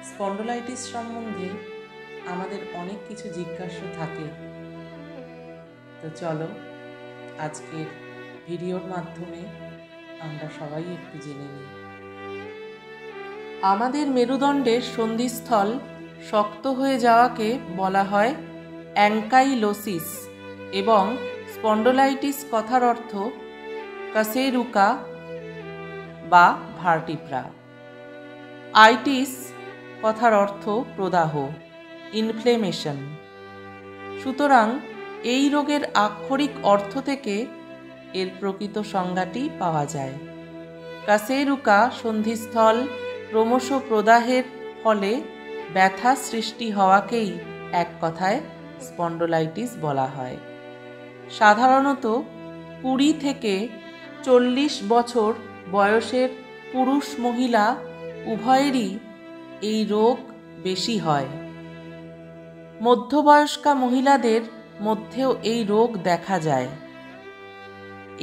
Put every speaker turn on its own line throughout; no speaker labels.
Spondylitis সম্বন্ধে আমাদের অনেক কিছু জিজ্ঞাসা থাকে। তো চলো আজকের ভিডিওর মাধ্যমে আমরা সবাই একটু জেনে নিই। আমাদের মেরুদণ্ডের সন্ধিস্থল শক্ত হয়ে যাওয়াকে বলা হয় অ্যাঙ্কাইলোসিস এবং স্পন্ডোলাইটিস কথার অর্থ কাসেরুকা বা ভার্টিব্রা। আইটিস কথার অর্থ প্রদাহ, ইনফ্লেমেশন। সুতরাং এই রোগের আক্ষরিক অর্থ থেকে এর প্রকৃত সংজ্ঞাটি পাওয়া যায়। কাসেরুকা সন্ধিস্থল ক্রমশ প্রদাহের ফলে ব্যথা সৃষ্টি হওয়াকেই এক কথায় স্পন্ডোলাইটিস বলা হয়। সাধারণত 20 থেকে 40 বছর বয়সের পুরুষ মহিলা উভয়েরই এই রোগ বেশি হয়। মধ্যবয়স্কা মহিলাদের মধ্যেও এই রোগ দেখা যায়।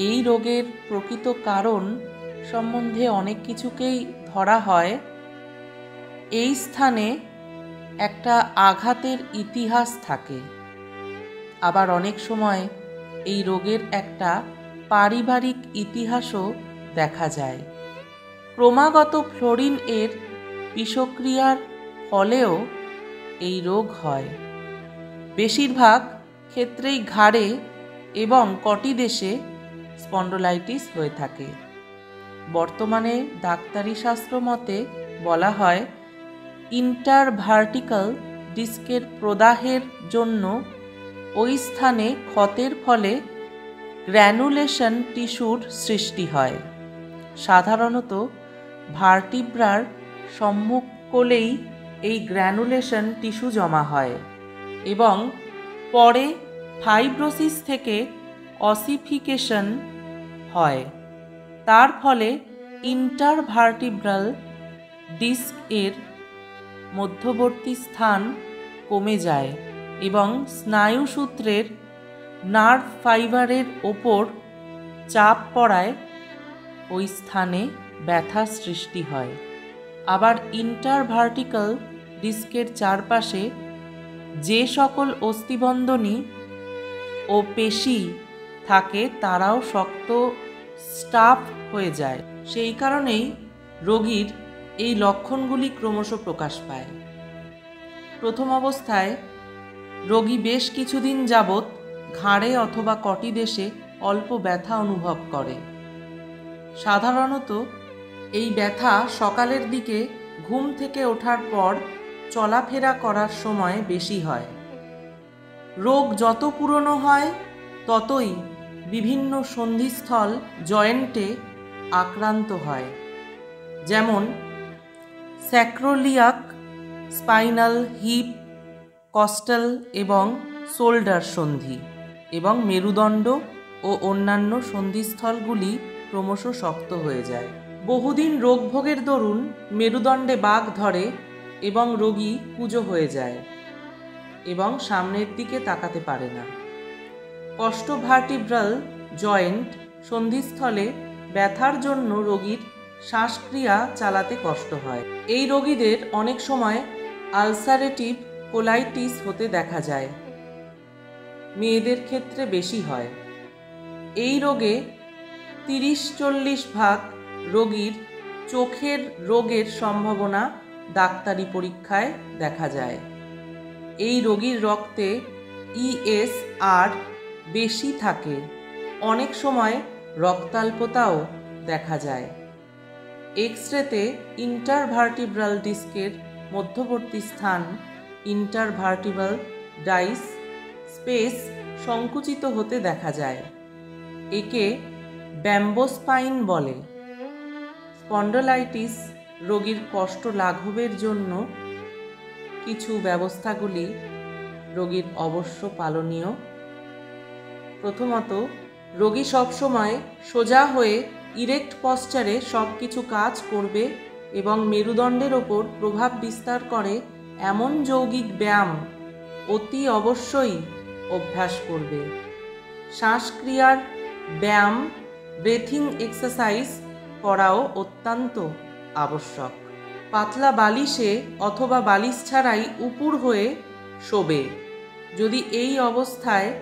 এই রোগের প্রকৃত কারণ সম্বন্ধে অনেক কিছুকেই ধরা হয়। এই স্থানে একটা আঘাতের ইতিহাস থাকে, আবার অনেক সময় এই রোগের একটা পারিবারিক ইতিহাসও দেখা যায়। ক্রমাগত ফ্লোরিন এর বিষক্রিয়ার ফলেও এই রোগ হয়। বেশিরভাগ ক্ষেত্রেই ঘাড়ে এবং কটি দেশে স্পন্ডোলাইটিস হয়ে থাকে। বর্তমানে ডাক্তারি শাস্ত্র মতে বলা হয় ইন্টারভার্টিক্যাল ডিস্কের প্রদাহের জন্য ওই স্থানে ক্ষতের ফলে গ্র্যানুলেশন টিস্যুর সৃষ্টি হয়। সাধারণত ভার্টিব্রার সম্মুখ কোলেই এই গ্র্যানুলেশন টিস্যু জমা হয় এবং পরে ফাইব্রোসিস থেকে অসিফিকেশন হয়। তার ফলে ইন্টারভার্টিব্রাল ডিস্ক এর মধ্যবর্তী স্থান কমে যায় এবং স্নায়ুসূত্রের নার্ভ ফাইবারের ওপর চাপ পড়ায় ওই স্থানে ব্যথা সৃষ্টি হয়। আবার ইন্টারভার্টিক্যাল ডিস্কের চারপাশে যে সকল অস্থিবন্ধনী ও পেশি থাকে তারাও শক্ত স্টাফ হয়ে যায়। সেই কারণেই রোগীর এই লক্ষণগুলি ক্রমশ প্রকাশ পায়। প্রথম অবস্থায় রোগী বেশ কিছুদিন যাবৎ ঘাড়ে অথবা কটি দেশে অল্প ব্যথা অনুভব করে। সাধারণত এই ব্যথা সকালের দিকে ঘুম থেকে ওঠার পর চলাফেরা করার সময় বেশি হয়। রোগ যত পুরনো হয় ততই বিভিন্ন সন্ধিস্থল জয়েন্টে আক্রান্ত হয়, যেমন স্যাক্রোলিয়াক, স্পাইনাল, হিপ, কস্টাল এবং শোল্ডার সন্ধি, এবং মেরুদণ্ড ও অন্যান্য সন্ধিস্থলগুলি ক্রমশ শক্ত হয়ে যায়। বহুদিন রোগভোগের দরুন মেরুদণ্ডে বাঁক ধরে এবং রোগী কুঁজো হয়ে যায় এবং সামনের দিকে তাকাতে পারে না। কস্টোভার্টিব্রাল জয়েন্ট সন্ধিস্থলে ব্যথার জন্য রোগীর শ্বাসক্রিয়া চালাতে কষ্ট হয়। এই রোগীদের অনেক সময় আলসারেটিভ কোলাইটিস হতে দেখা যায়। মেয়েদের ক্ষেত্রে বেশি হয়। এই রোগে 30-40% রোগীর চোখের রোগের সম্ভাবনা ডাক্তারি পরীক্ষায় দেখা যায়। এই রোগীর রক্তে ESR বেশি থাকে। অনেক সময় রক্তাল্পতাও দেখা যায়। এক্স-রেতে ইন্টারভার্টিব্রাল ডিস্কের মধ্যবর্তী স্থান ইন্টারভার্টিব্রাল ডাইস স্পেস সংকুচিত হতে দেখা যায়। একে ব্যাম্বোস্পাইন বলে। স্পন্ডোলাইটিস রোগীর কষ্ট লাঘবের জন্য কিছু ব্যবস্থাগুলি রোগীর অবশ্য পালনীয়। প্রথমত, রোগী সবসময় সোজা হয়ে ইরেক্ট পশ্চারে সব কিছু কাজ করবে এবং মেরুদণ্ডের ওপর প্রভাব বিস্তার করে এমন যৌগিক ব্যায়াম অতি অবশ্যই অভ্যাস করবে। শ্বাসক্রিয়ার ব্যায়াম, ব্রেথিং এক্সারসাইজ করাও অত্যন্ত আবশ্যক। পাতলা বালিশে অথবা বালিশ ছাড়াই উপুড় হয়ে শোবে। যদি এই অবস্থায়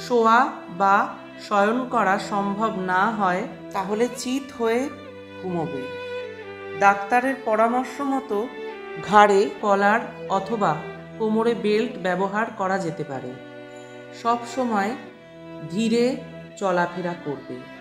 শোয়া বা শয়ন করা সম্ভব না হয় তাহলে চিত হয়ে ঘুমোবে। ডাক্তারের পরামর্শ মতো ঘাড়ে কলার অথবা কোমরে বেল্ট ব্যবহার করা যেতে পারে। সব সময় ধীরে চলাফেরা করবে।